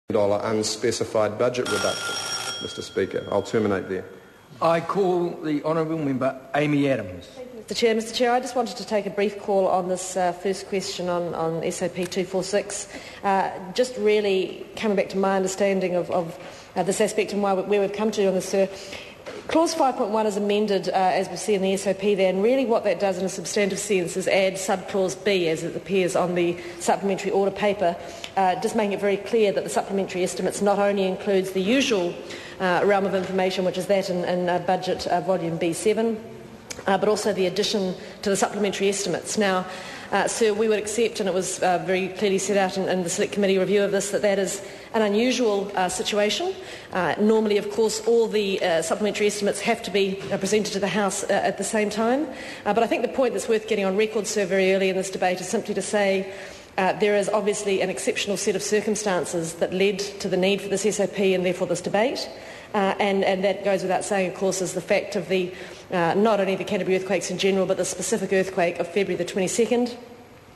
unspecified budget reduction. Mr Speaker, I'll terminate there. I call the Honourable Member Amy Adams. Thank you, Mr Chair. Mr Chair, I just wanted to take a brief call on this first question on SOP 246. Just really coming back to my understanding of this aspect and where we've come to on this, sir. Clause 5.1 is amended, as we see in the SOP there, and really what that does in a substantive sense is add subclause B, as it appears on the supplementary order paper, just making it very clear that the supplementary estimates not only includes the usual realm of information, which is that in budget volume B7, but also the addition to the supplementary estimates. Now, sir, we would accept, and it was very clearly set out in the Select Committee review of this, that is an unusual situation. Normally, of course, all the supplementary estimates have to be presented to the House at the same time. But I think the point that's worth getting on record, sir, very early in this debate is simply to say there is obviously an exceptional set of circumstances that led to the need for this SOP and therefore this debate. And that goes without saying, of course, is the fact of the not only the Canterbury earthquakes in general, but the specific earthquake of February the 22nd,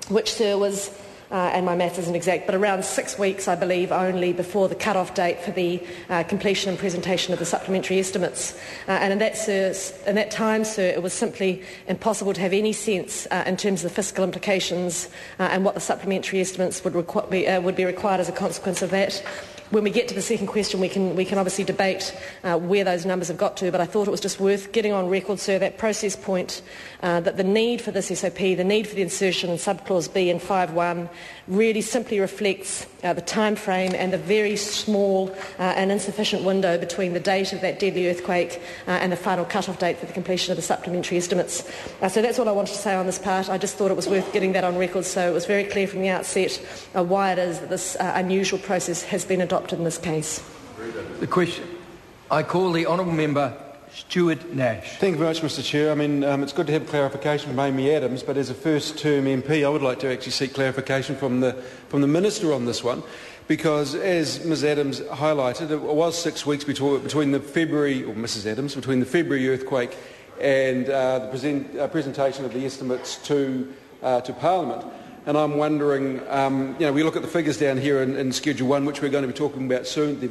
which, sir, was, and my maths isn't exact, but around 6 weeks, I believe, only before the cut-off date for the completion and presentation of the supplementary estimates. And in that time, sir, it was simply impossible to have any sense in terms of the fiscal implications and what the supplementary estimates would be required as a consequence of that. When we get to the second question, we can obviously debate where those numbers have got to, but I thought it was just worth getting on record, sir, that process point, that the need for this SOP, the need for the insertion in subclause B in 5.1 really simply reflects the time frame and the very small and insufficient window between the date of that deadly earthquake and the final cut-off date for the completion of the supplementary estimates. So that's all I wanted to say on this part. I just thought it was worth getting that on record so it was very clear from the outset why it is that this unusual process has been adopted in this case. The question. I call the Honourable Member Stuart Nash. Thank you very much, Mr Chair. I mean, it's good to have clarification from Amy Adams, but as a first-term MP, I would like to actually seek clarification from the Minister on this one, because as Ms Adams highlighted, it was 6 weeks between the February, or Mrs Adams, between the February earthquake and the presentation of the estimates to Parliament. And I'm wondering, we look at the figures down here in Schedule 1, which we're going to be talking about soon. They're